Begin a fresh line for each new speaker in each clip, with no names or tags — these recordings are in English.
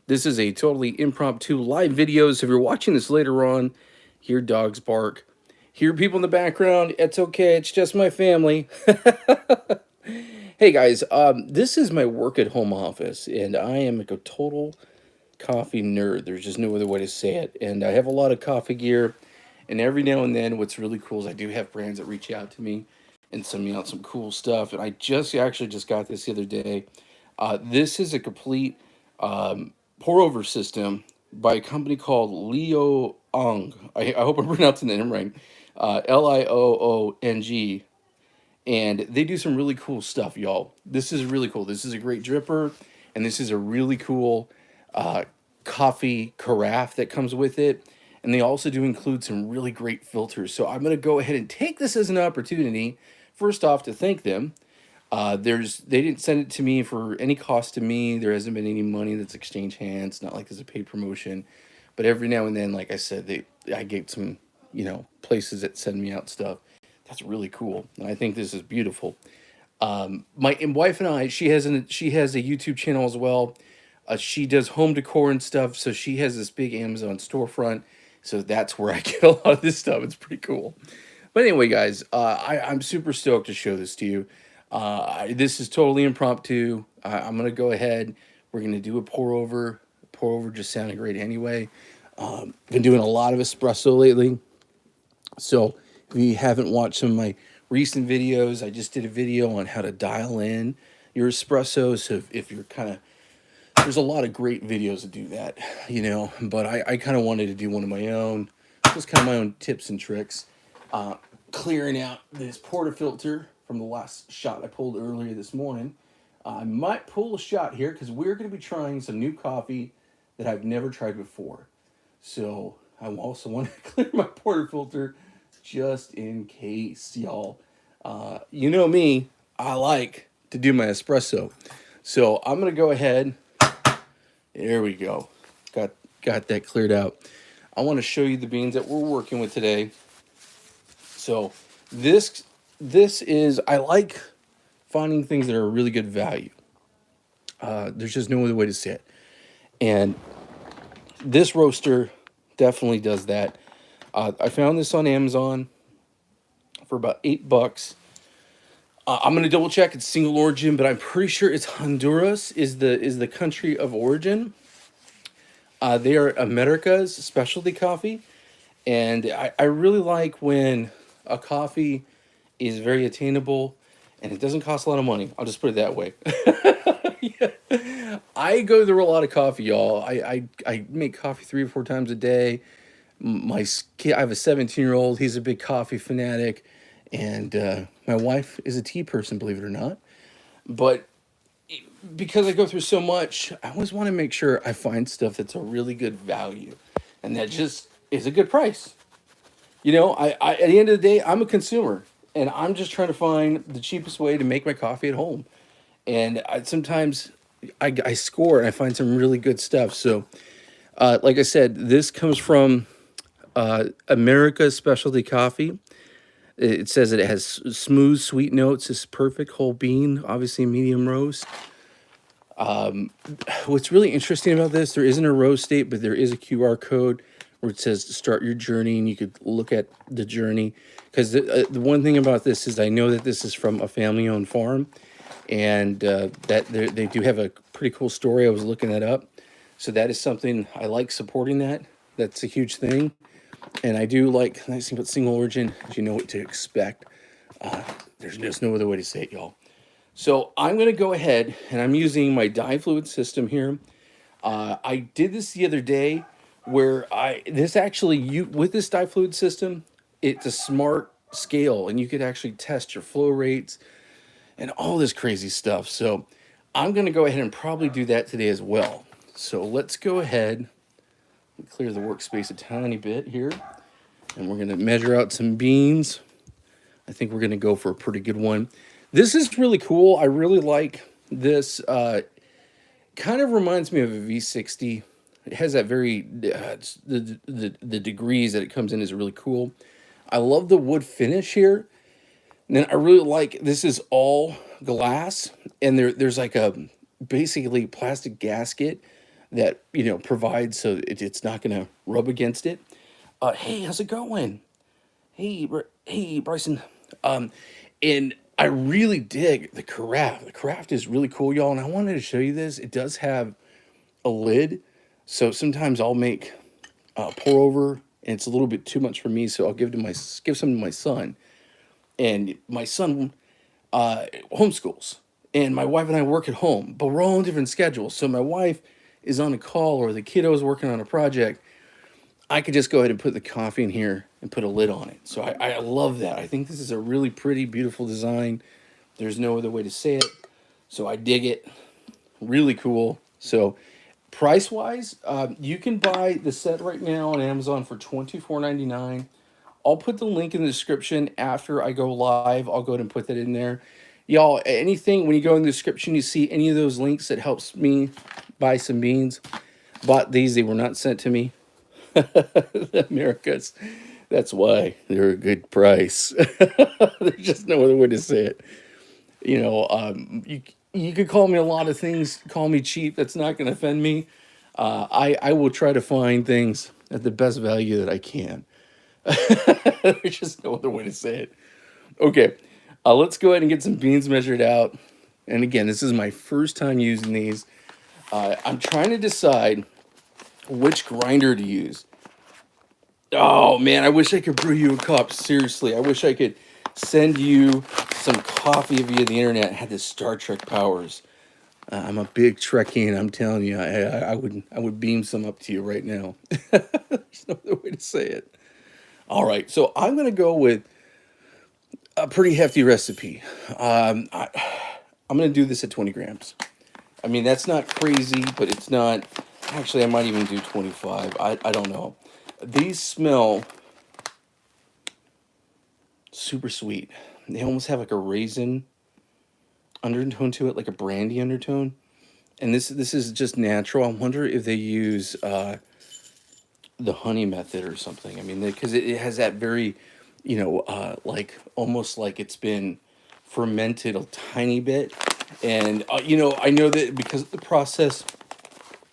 This is a totally impromptu live video, so if you're watching this later on, hear dogs bark, hear people in the background, it's okay, it's just my family. Hey guys, this is my work at home office, and I am like a total coffee nerd. There's just no other way to say it. And I have a lot of coffee gear, and every now and then, what's really cool is I do have brands that reach out to me and send me out some cool stuff. And I just actually just got this the other day. This is a complete pour over system by a company called Leo Ong. I hope I'm pronouncing the name right. Liong, and they do some really cool stuff, y'all. This is really cool. This is a great dripper, and this is a really cool uh, coffee carafe that comes with it. And they also do include some really great filters. So I'm going to go ahead and take this as an opportunity, first off, to thank them. They didn't send it to me for any cost to me. There hasn't been any money that's exchanged hands. Not like there's a paid promotion, but every now and then, like I said, I get some places that send me out stuff. That's really cool. And I think this is beautiful. My wife and I, she has a YouTube channel as well. She does home decor and stuff, so she has this big Amazon storefront. So that's where I get a lot of this stuff. It's pretty cool. But anyway, guys, I'm super stoked to show this to you. This is totally impromptu. I'm gonna go ahead. We're gonna do a pour over. Pour over just sounded great anyway. Been doing a lot of espresso lately. So if you haven't watched some of my recent videos, I just did a video on how to dial in your espresso. So if you're kind of, there's a lot of great videos that do that, but I kind of wanted to do one of my own, just kind of my own tips and tricks. Uh, Clearing out this portafilter from the last shot I pulled earlier this morning. I might pull a shot here because we're going to be trying some new coffee that I've never tried before. So I also want to clear my portafilter just in case, y'all. You know me, I like to do my espresso. So I'm going to go ahead. There we go. Got that cleared out. I want to show you the beans that we're working with today. So this is, I like finding things that are really good value. There's just no other way to say it. And this roaster definitely does that. I found this on Amazon for about $8. I'm gonna double check it's single origin, but I'm pretty sure it's Honduras is the country of origin. They are America's specialty coffee, and I really like when a coffee is very attainable and it doesn't cost a lot of money. I'll just put it that way. Yeah. I go through a lot of coffee, y'all. I make coffee 3 or 4 times a day. My kid, I have a 17-year-old. He's a big coffee fanatic, and my wife is a tea person, believe it or not. But because I go through so much, I always want to make sure I find stuff that's a really good value, and that just is a good price. I at the end of the day, I'm a consumer, and I'm just trying to find the cheapest way to make my coffee at home. And sometimes I score and I find some really good stuff. So, like I said, this comes from America's Specialty Coffee. It says that it has smooth, sweet notes. It's perfect whole bean, obviously medium roast. What's really interesting about this, there isn't a roast date, but there is a QR code where it says to start your journey, and you could look at the journey. Because the one thing about this is I know that this is from a family-owned farm, and that they do have a pretty cool story. I was looking that up. So that is something I like supporting that. That's a huge thing. And I do like, nice thing about single origin, is you know what to expect. There's just no other way to say it, y'all. So I'm going to go ahead, and I'm using my dye fluid system here. I did this the other day where with this dye fluid system, it's a smart scale, and you could actually test your flow rates and all this crazy stuff. So I'm going to go ahead and probably do that today as well. So let's go ahead and clear the workspace a tiny bit here. And we're going to measure out some beans. I think we're going to go for a pretty good one. This is really cool. I really like this. Kind of reminds me of a V60. It has that very, the degrees that it comes in is really cool. I love the wood finish here. And then I really like, this is all glass, and there's like a basically plastic gasket that, you know, provides so it's not going to rub against it. Hey, how's it going? Hey, Bryson. Um, and I really dig the carafe. The carafe is really cool, y'all. And I wanted to show you this. It does have a lid, so sometimes I'll make pour over, and it's a little bit too much for me. So I'll give some to my son, and my son homeschools, and my wife and I work at home, but we're all on different schedules. So my wife is on a call, or the kiddo is working on a project. I could just go ahead and put the coffee in here and put a lid on it. So I love that. I think this is a really pretty, beautiful design. There's no other way to say it. So I dig it. Really cool. So price wise, you can buy the set right now on Amazon for $24.99. I'll put the link in the description after I go live. I'll go ahead and put that in there. Y'all, anything, when you go in the description, you see any of those links that helps me buy some beans. Bought these, they were not sent to me. The Americas. That's why they're a good price. There's just no other way to say it. You know, you could call me a lot of things. Call me cheap. That's not going to offend me. I will try to find things at the best value that I can. There's just no other way to say it. Okay, let's go ahead and get some beans measured out. And again, this is my first time using these. I'm trying to decide which grinder to use. Oh man, I wish I could brew you a cup. Seriously, I wish I could send you some coffee via the internet. And had the Star Trek powers. I'm a big Trekkie, I'm telling you, I would beam some up to you right now. There's no other way to say it. All right, so I'm gonna go with a pretty hefty recipe. I'm gonna do this at 20 grams. I mean, that's not crazy, but it's not. Actually, I might even do 25. I don't know. These smell super sweet. They almost have like a raisin undertone to it, like a brandy undertone. And this is just natural. I wonder if they use the honey method or something. I mean, because it has that very, like almost like it's been fermented a tiny bit. And I know that because of the process,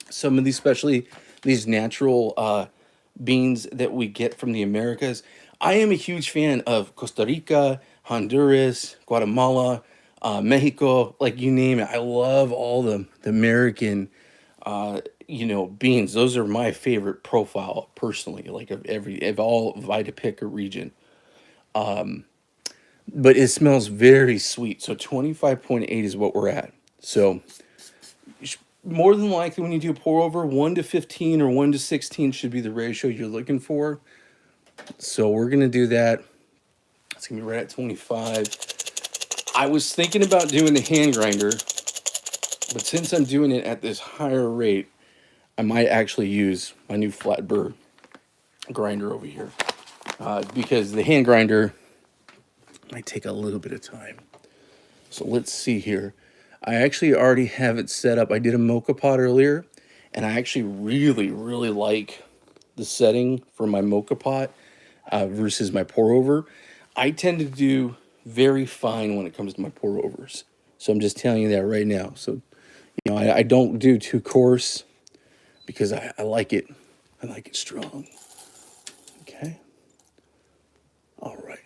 some of these, especially these natural beans that we get from the Americas. I am a huge fan of Costa Rica, Honduras, Guatemala, Mexico, like you name it. I love all the American, beans. Those are my favorite profile personally, like of all, if I had to pick a region. But it smells very sweet. So 25.8 is what we're at. So more than likely when you do pour over, 1 to 15 or 1 to 16 should be the ratio you're looking for. So we're going to do that. It's going to be right at 25. I was thinking about doing the hand grinder, but since I'm doing it at this higher rate, I might actually use my new flat burr grinder over here. Because the hand grinder might take a little bit of time. So let's see here. I actually already have it set up. I did a mocha pot earlier, and I actually really, really like the setting for my mocha pot versus my pour over. I tend to do very fine when it comes to my pour overs. So I'm just telling you that right now. So, I don't do too coarse because I like it. I like it strong. Okay. All right.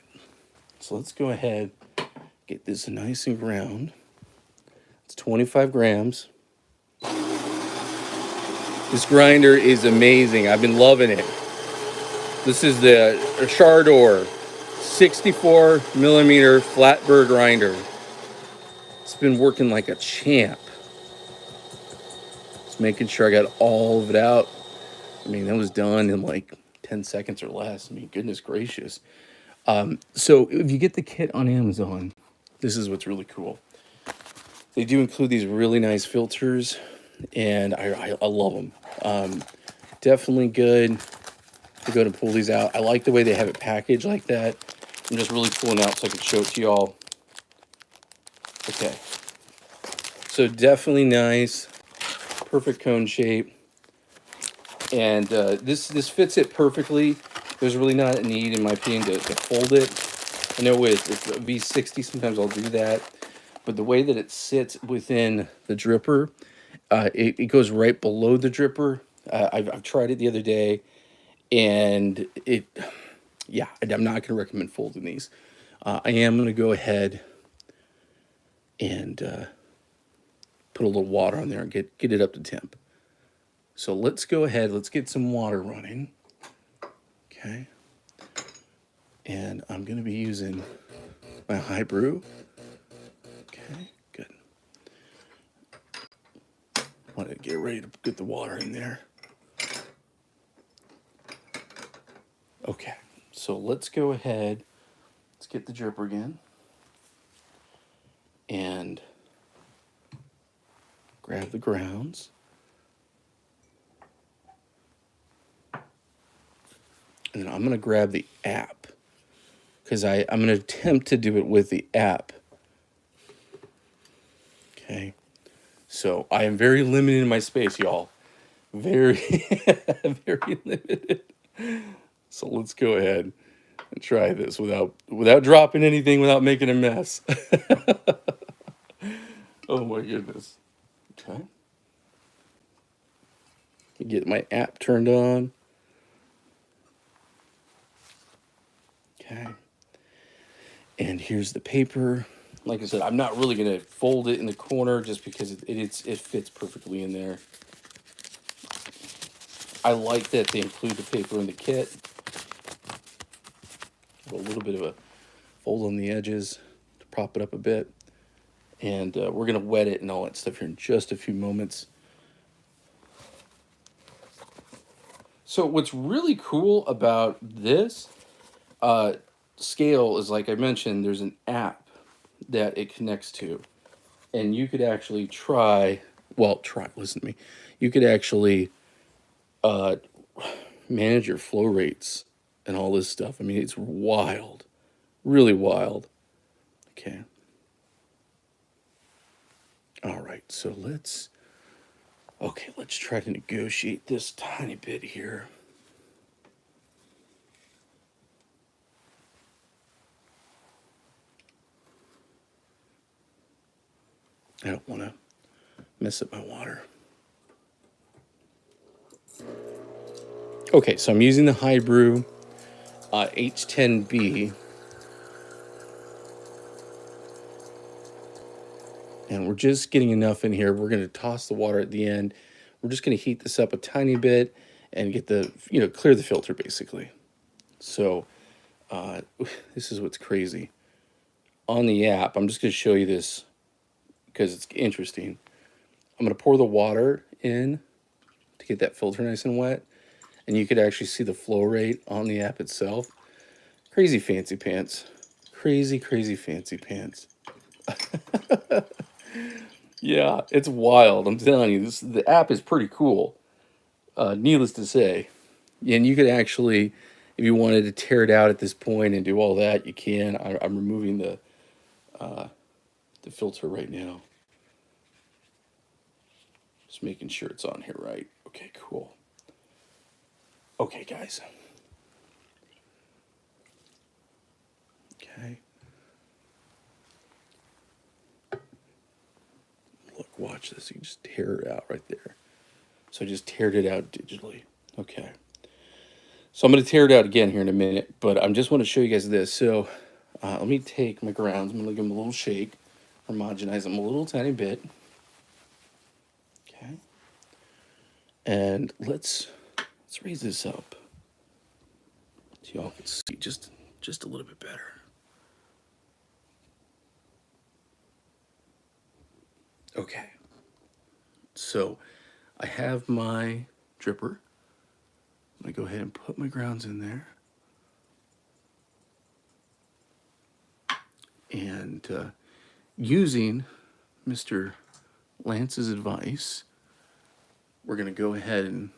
So let's go ahead, get this nice and ground. It's 25 grams. This grinder is amazing. I've been loving it. This is the Chardor 64 millimeter flat burr grinder. It's been working like a champ. Just making sure I got all of it out. I mean, that was done in like 10 seconds or less. I mean, goodness gracious. So if you get the kit on Amazon, this is what's really cool. They do include these really nice filters, and I love them. Definitely good to go to pull these out. I like the way they have it packaged like that. I'm just really pulling out so I can show it to y'all. Okay. So definitely nice, perfect cone shape. And this fits it perfectly. There's really not a need, in my opinion, to fold it. I know it's a V60, sometimes I'll do that. But the way that it sits within the dripper, It goes right below the dripper. I've tried it the other day, and yeah, I'm not going to recommend folding these. I am going to go ahead and put a little water on there and get it up to temp. So let's go ahead, let's get some water running. Okay. And I'm going to be using my high brew. Okay, good. Want to get ready to get the water in there. Okay, so let's go ahead. Let's get the dripper again. And grab the grounds. And then I'm going to grab the app, because I'm going to attempt to do it with the app. Okay. So I am very limited in my space, y'all. Very, very limited. So let's go ahead and try this without dropping anything, without making a mess. Oh my goodness. Okay. Get my app turned on. Okay. And here's the paper. Like I said, I'm not really going to fold it in the corner just because it fits perfectly in there. I like that they include the paper in the kit. A little bit of a fold on the edges to prop it up a bit. And we're going to wet it and all that stuff here in just a few moments. So what's really cool about this scale is, like I mentioned, there's an app that it connects to. And you could actually listen to me. You could actually manage your flow rates and all this stuff. I mean, it's wild, really wild. Okay. All right, so let's try to negotiate this tiny bit here. I don't want to mess up my water. Okay, so I'm using the high brew H10B. And we're just getting enough in here. We're going to toss the water at the end. We're just going to heat this up a tiny bit and get clear the filter, basically. So this is what's crazy. On the app, I'm just going to show you this because it's interesting. I'm going to pour the water in to get that filter nice and wet. And you could actually see the flow rate on the app itself. Crazy fancy pants. Crazy, crazy fancy pants. Yeah, it's wild. I'm telling you, the app is pretty cool. Needless to say. And you could actually, if you wanted to tear it out at this point and do all that, you can. I'm removing the filter right now. Just making sure it's on here right. Okay, cool. Okay, guys. Okay. Look, watch this. You can just tear it out right there. So I just teared it out digitally. Okay. So I'm going to tear it out again here in a minute, but I just want to show you guys this. So let me take my grounds. I'm going to give them a little shake, homogenize them a little tiny bit. Okay. And let's raise this up so y'all can see just a little bit better. Okay. So I have my dripper. I'm going to go ahead and put my grounds in there. And using Mr. Lance's advice, we're going to go ahead and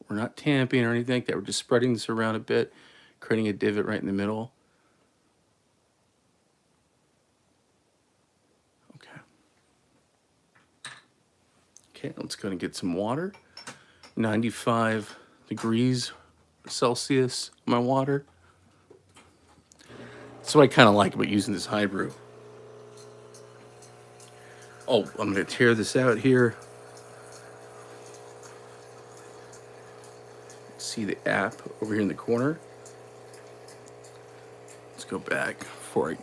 we're not tamping or anything like that. We're just spreading this around a bit, creating a divot right in the middle. Okay. Okay, let's go and get some water. 95 degrees Celsius, my water. That's what I kind of like about using this high brew. Oh, I'm going to tear this out here. See the app over here in the corner. Let's go back before I.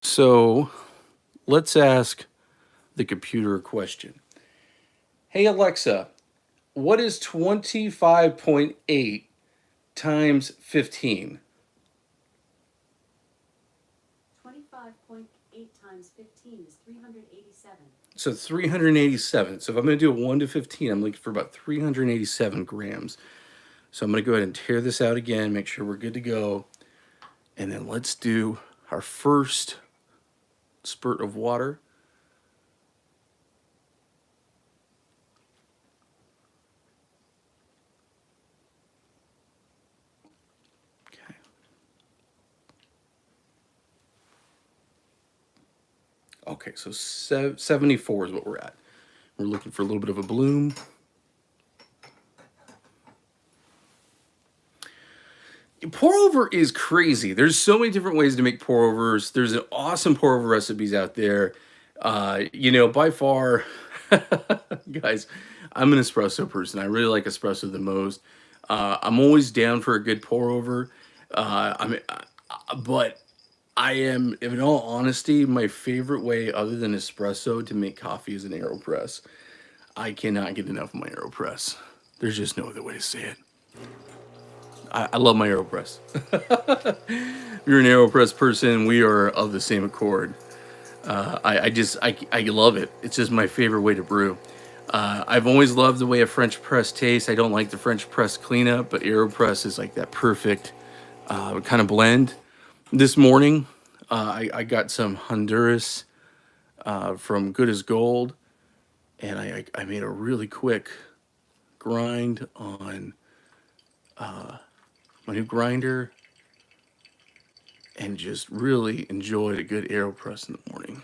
So let's ask the computer a question. Hey Alexa, what is 25.8 times 15?
25.8 times 15 is 387.
So 387. So if I'm going to do a 1 to 15, I'm looking for about 387 grams. So I'm going to go ahead and tear this out again, make sure we're good to go. And then let's do our first spurt of water. Okay. Okay, so 74 is what we're at. We're looking for a little bit of a bloom. Pour over is crazy. There's so many different ways to make pour overs. There's an awesome pour over recipes out there. By far, guys, I'm an espresso person. I really like espresso the most. I'm always down for a good pour over. But I am, in all honesty, my favorite way other than espresso to make coffee is an AeroPress. I cannot get enough of my AeroPress. There's just no other way to say it. I love my AeroPress. If you're an AeroPress person, we are of the same accord. I love it. It's just my favorite way to brew. I've always loved the way a French press tastes. I don't like the French press cleanup, but AeroPress is like that perfect kind of blend. This morning, I got some Honduras from Good as Gold, and I made a really quick grind on my new grinder and just really enjoyed a good AeroPress in the morning.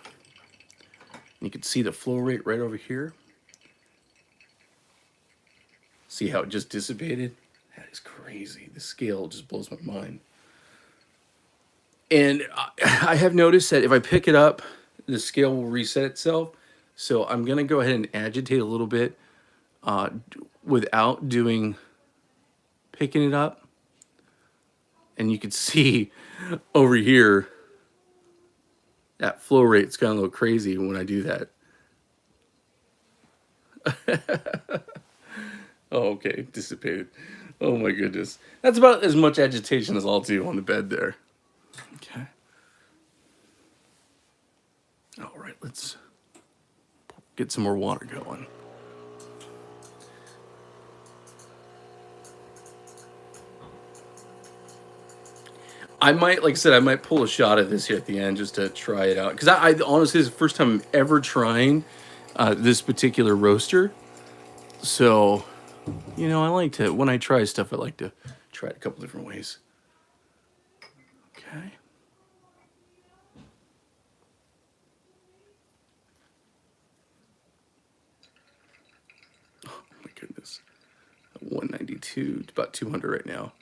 And you can see the flow rate right over here. See how it just dissipated? That is crazy. The scale just blows my mind. And I have noticed that if I pick it up, the scale will reset itself. So I'm going to go ahead and agitate a little bit without picking it up. And you can see over here, that flow rate's gone a little crazy when I do that. Oh, okay, dissipated. Oh my goodness. That's about as much agitation as I'll do on the bed there. Okay. All right, let's get some more water going. I might, like I said, I might pull a shot of this here at the end just to try it out. Because I honestly, this is the first time I'm ever trying this particular roaster. So, I like to, when I try stuff, I like to try it a couple different ways. Okay. Oh my goodness. 192, about 200 right now.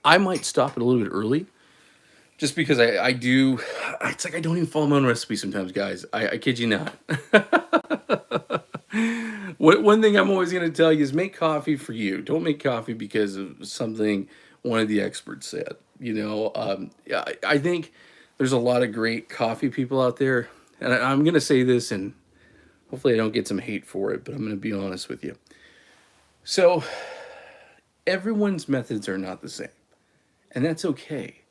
I might stop it a little bit early, just because I do. It's like I don't even follow my own recipe sometimes, guys. I kid you not. One thing I'm always going to tell you is make coffee for you. Don't make coffee because of something one of the experts said. Yeah, I think there's a lot of great coffee people out there, and I'm going to say this, and hopefully I don't get some hate for it, but I'm going to be honest with you. So everyone's methods are not the same. And that's okay.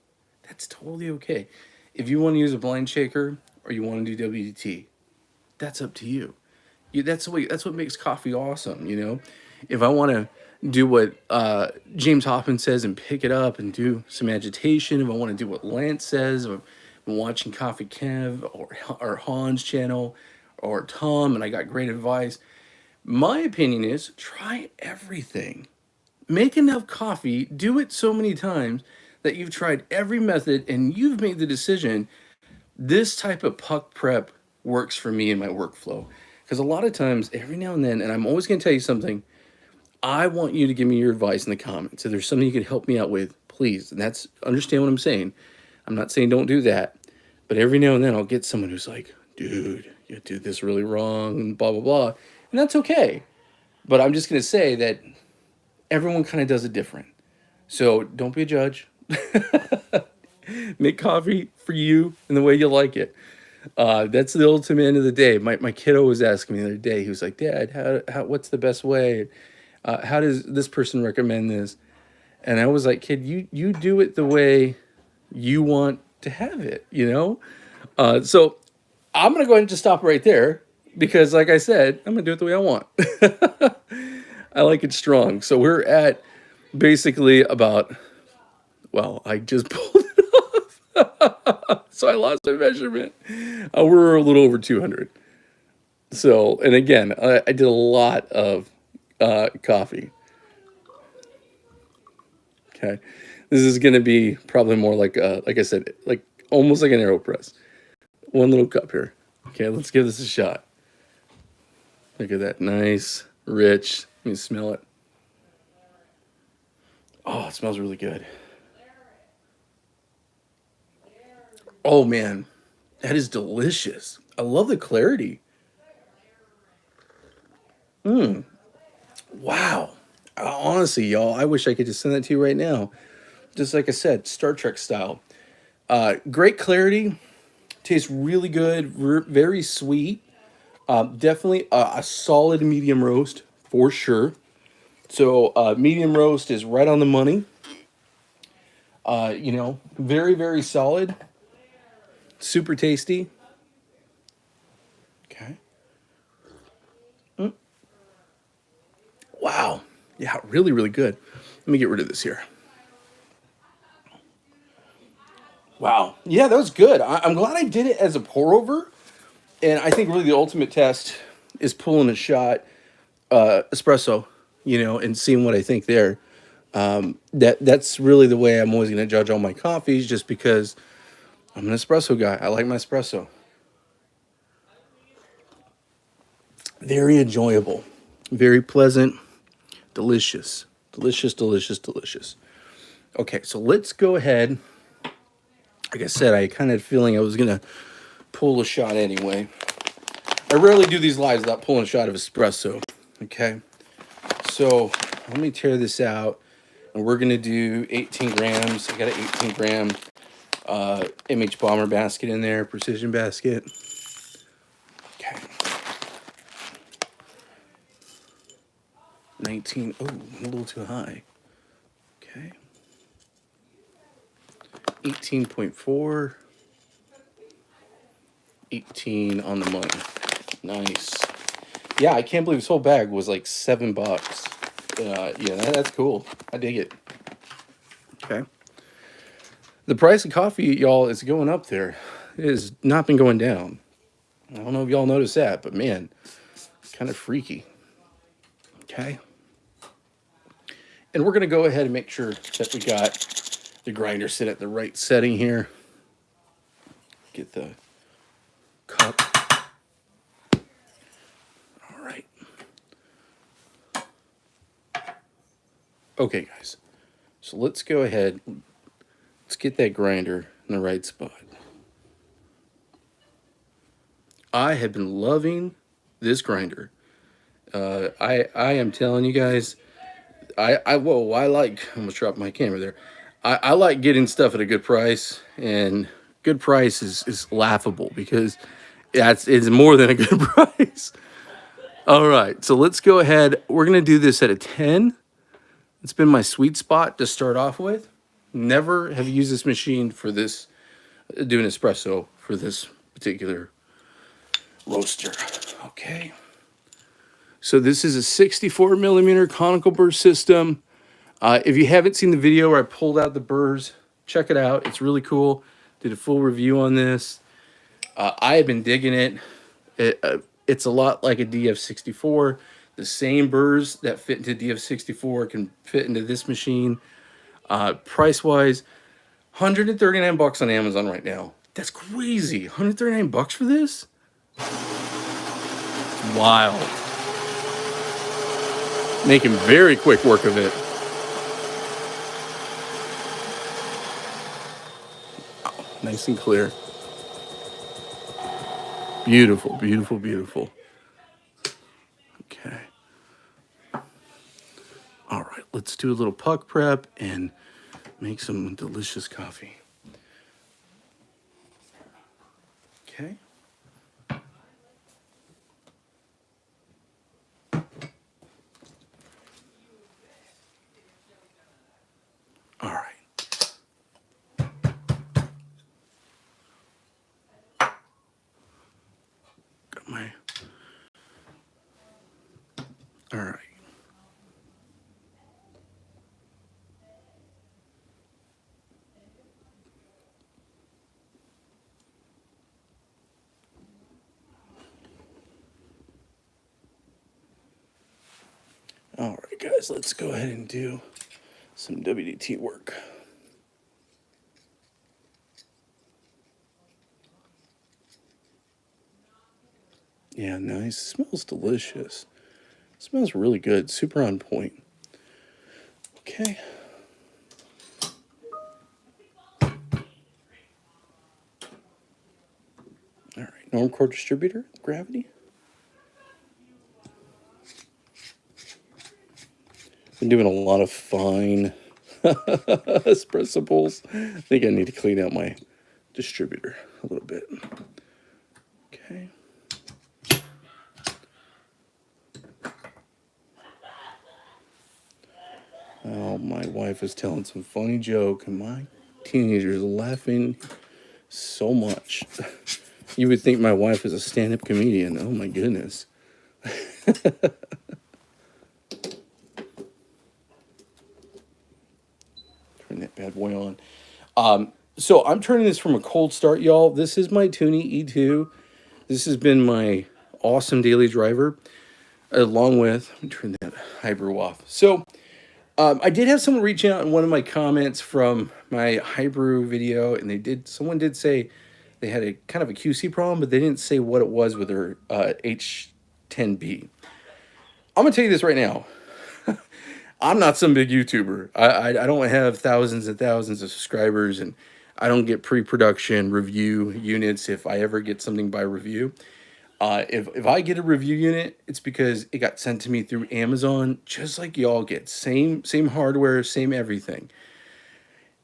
That's totally okay. If you want to use a blind shaker or you want to do WDT, that's up to you. That's what makes coffee awesome. If I want to do what James Hoffman says and pick it up and do some agitation, if I want to do what Lance says, if I'm watching Coffee Kev or Han's channel or Tom, and I got great advice. My opinion is try everything. Make enough coffee, do it so many times that you've tried every method and you've made the decision, this type of puck prep works for me in my workflow. Because a lot of times, every now and then, and I'm always going to tell you something, I want you to give me your advice in the comments. If there's something you can help me out with, please. And understand what I'm saying. I'm not saying don't do that, but every now and then I'll get someone who's like, dude, you did this really wrong, and blah, blah, blah. And that's okay. But I'm just going to say that everyone kind of does it different. So don't be a judge. Make coffee for you in the way you like it. That's the ultimate end of the day. My kiddo was asking me the other day. He was like, Dad, what's the best way? How does this person recommend this? And I was like, kid, you do it the way you want to have it, you know? So I'm going to go ahead and just stop right there because, like I said, I'm going to do it the way I want. I like it strong. So we're at basically about, well, I just pulled it off. So I lost my measurement. We're a little over 200. So, and again, I did a lot of coffee. Okay. This is going to be probably more like I said, like almost like an AeroPress. One little cup here. Okay, let's give this a shot. Look at that. Nice, rich. Let me smell it. Oh, it smells really good. Oh, man. That is delicious. I love the clarity. Wow. Honestly, y'all, I wish I could just send that to you right now. Just like I said, Star Trek style. Great clarity. Tastes really good. Very sweet. Definitely a solid medium roast for sure. So medium roast is right on the money. Very, very solid. Super tasty. Okay. Wow. Yeah, really, really good. Let me get rid of this here. Wow. Yeah, that was good. I'm glad I did it as a pour over. And I think really the ultimate test is pulling a shot espresso, and seeing what I think there. That's really the way I'm always going to judge all my coffees, just because I'm an espresso guy. I like my espresso. Very enjoyable, very pleasant, delicious, delicious, delicious, delicious. Okay, so let's go ahead. Like I said, I kind of had a feeling I was going to pull a shot anyway. I rarely do these lives without pulling a shot of espresso. Okay, so let me tear this out. And we're going to do 18 grams. I got an 18 gram MH Bomber basket in there, precision basket. Okay. 19. Oh, a little too high. Okay. 18.4. 18 on the money. Nice. Yeah, I can't believe this whole bag was like $7. Yeah, that's cool. I dig it. Okay. The price of coffee, y'all, is going up there. It has not been going down. I don't know if y'all noticed that, but man, kind of freaky. Okay. And we're going to go ahead and make sure that we got the grinder set at the right setting here. Get the cup. All right. Okay, guys. So let's go ahead. Let's get that grinder in the right spot. I have been loving this grinder. I am telling you guys, I almost dropped my camera there. I like getting stuff at a good price, and good price is laughable because it's more than a good price. All right, so let's go ahead. We're gonna do this at a 10. It's been my sweet spot to start off with. Never have used this machine for this, doing espresso for this particular roaster. Okay. So this is a 64 millimeter conical burr system. If you haven't seen the video where I pulled out the burrs, check it out. It's really cool. Did a full review on this. I have been digging it. It's a lot like a DF64. The same burrs that fit into DF64 can fit into this machine. Price-wise, $139 on Amazon right now. That's crazy. $139 for this? Wild. Making very quick work of it. Nice and clear. Beautiful, beautiful, beautiful. Okay. All right, let's do a little puck prep and make some delicious coffee. Okay. All right. Got my. All right. All right, guys, let's go ahead and do some WDT work. Yeah, nice. Smells delicious. Smells really good. Super on point. Okay. All right. Norm core distributor, gravity. Been doing a lot of fine espresso bowls. I think I need to clean out my distributor a little bit. Okay. Oh, my wife is telling some funny joke, and my teenager's laughing so much. You would think my wife is a stand-up comedian. Oh my goodness. Turn that bad boy on. So I'm turning this from a cold start, y'all. This is my Toonie E2. This has been my awesome daily driver, along with, let me turn that Hybrew off. So I did have someone reach out in one of my comments from my Hybrew video, and someone did say they had a kind of a QC problem, but they didn't say what it was with their H10B. I'm gonna tell you this right now. I'm not some big YouTuber. I don't have thousands and thousands of subscribers, and I don't get pre-production review units if I ever get something by review. If I get a review unit, it's because it got sent to me through Amazon, just like y'all get. Same hardware, same everything.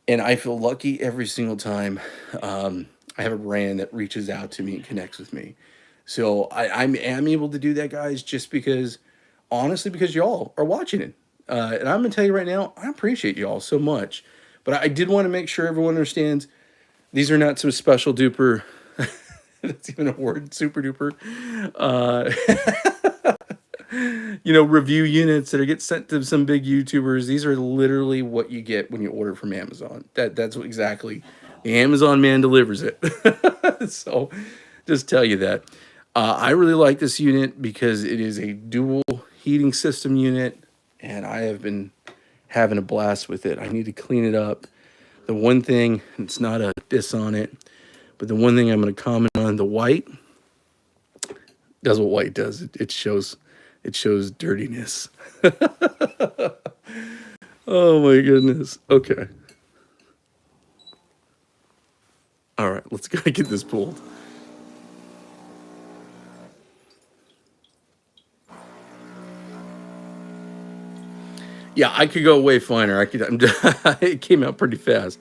And I feel lucky every single time I have a brand that reaches out to me and connects with me. So I am able to do that, guys, just because, honestly, because y'all are watching it. And I'm going to tell you right now, I appreciate y'all so much. But I did want to make sure everyone understands these are not some special duper, that's even a word, super duper, review units that get sent to some big YouTubers. These are literally what you get when you order from Amazon. That's what exactly the Amazon man delivers it. So just tell you that. I really like this unit because it is a dual heating system unit, and I have been having a blast with it. I need to clean it up. The one thing, it's not a diss on it, but the one thing I'm going to comment on, the white does what white does. It shows dirtiness. Oh my goodness. Okay. All right, let's go get this pulled. Yeah, I could go way finer. It came out pretty fast.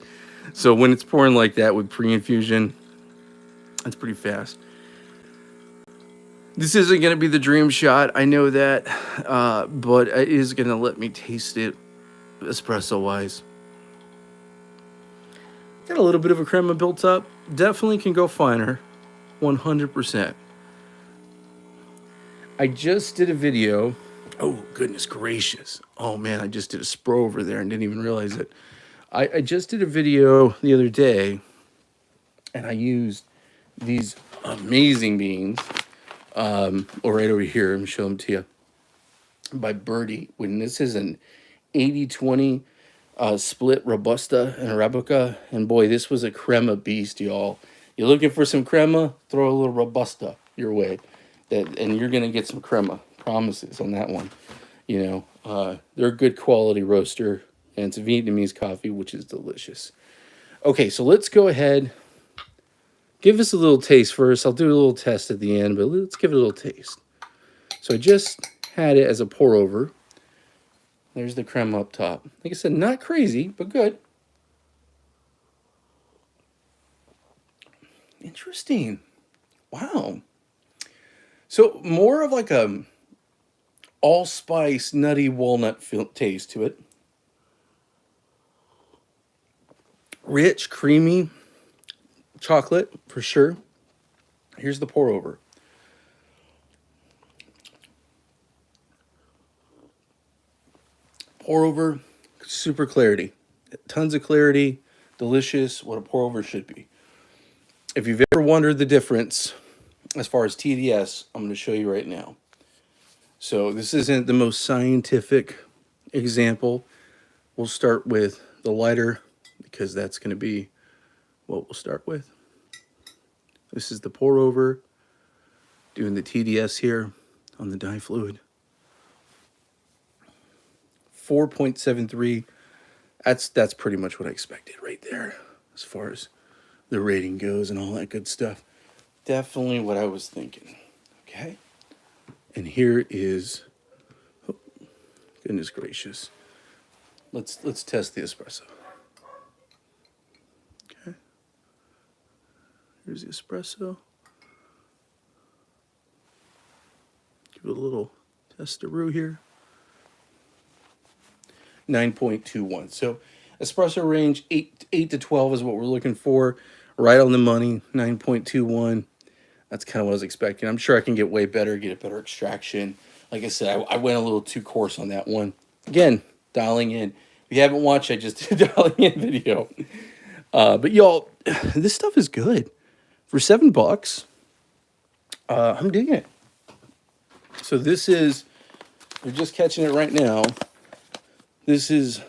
So when it's pouring like that with pre-infusion, it's pretty fast. This isn't going to be the dream shot. I know that, but it is going to let me taste it espresso-wise. Got a little bit of a crema built up. Definitely can go finer, 100%. I just did a video. Oh, goodness gracious. Oh, man, I just did a spro over there and didn't even realize it. I just did a video the other day, and I used these amazing beans. Right over here, I'm showing them to you, by Birdie. When this is an 80-20 split Robusta and Arabica. And boy, this was a crema beast, y'all. You're looking for some crema, throw a little Robusta your way. And you're going to get some crema. Promises on that one. They're a good quality roaster. And it's Vietnamese coffee, which is delicious. Okay, so let's go ahead give us a little taste first. I'll do a little test at the end, but let's give it a little taste. So I just had it as a pour over. There's the crema up top. Like I said, not crazy, but good. Interesting. Wow. So more of like a allspice, nutty walnut taste to it. Rich, creamy chocolate for sure. Here's the pour over. Pour over, super clarity. Tons of clarity, delicious, what a pour over should be. If you've ever wondered the difference as far as TDS, I'm going to show you right now. So this isn't the most scientific example. We'll start with the lighter because that's going to be what we'll start with. This is the pour over, doing the TDS here on the dye fluid. 4.73. That's pretty much what I expected right there as far as the rating goes and all that good stuff. Definitely what I was thinking. Okay. And here is, oh, goodness gracious. Let's test the espresso. Okay. Here's the espresso. Give it a little testaroo here. 9.21. So espresso range 8 to 12 is what we're looking for. Right on the money, 9.21. That's kind of what I was expecting. I'm sure I can get way better, get a better extraction. Like I said, I went a little too coarse on that one. Again, dialing in. If you haven't watched, I just did a dialing in video. But y'all, this stuff is good. For $7, I'm digging it. So this is, you're just catching it right now. This is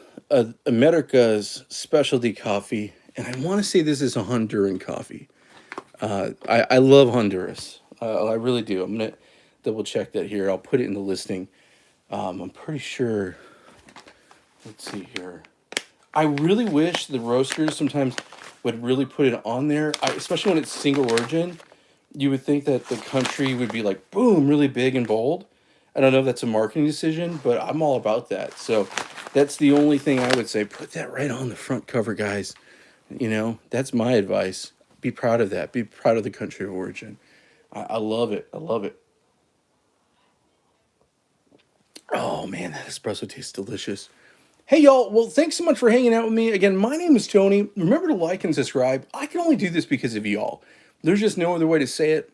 America's specialty coffee. And I want to say this is a Honduran coffee. I love Honduras. I really do. I'm going to double check that here. I'll put it in the listing. I'm pretty sure. Let's see here. I really wish the roasters sometimes would really put it on there, especially when it's single origin. You would think that the country would be like, boom, really big and bold. I don't know if that's a marketing decision, but I'm all about that. So that's the only thing I would say. Put that right on the front cover, guys. You know, that's my advice. Be proud of that. Be proud of the country of origin. I love it. I love it. Oh, man, that espresso tastes delicious. Hey, y'all. Well, thanks so much for hanging out with me. Again, my name is Tony. Remember to like and subscribe. I can only do this because of y'all. There's just no other way to say it.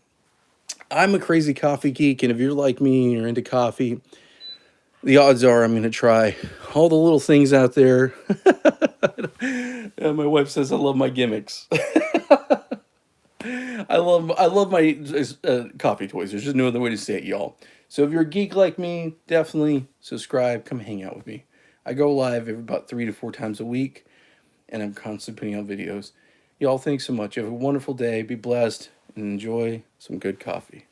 I'm a crazy coffee geek, and if you're like me and you're into coffee, the odds are I'm going to try all the little things out there. My wife says I love my gimmicks. I love my coffee toys. There's just no other way to say it, y'all. So if you're a geek like me, definitely subscribe. Come hang out with me. I go live every about 3 to 4 times a week, and I'm constantly putting out videos. Y'all, thanks so much. Have a wonderful day. Be blessed, and enjoy some good coffee.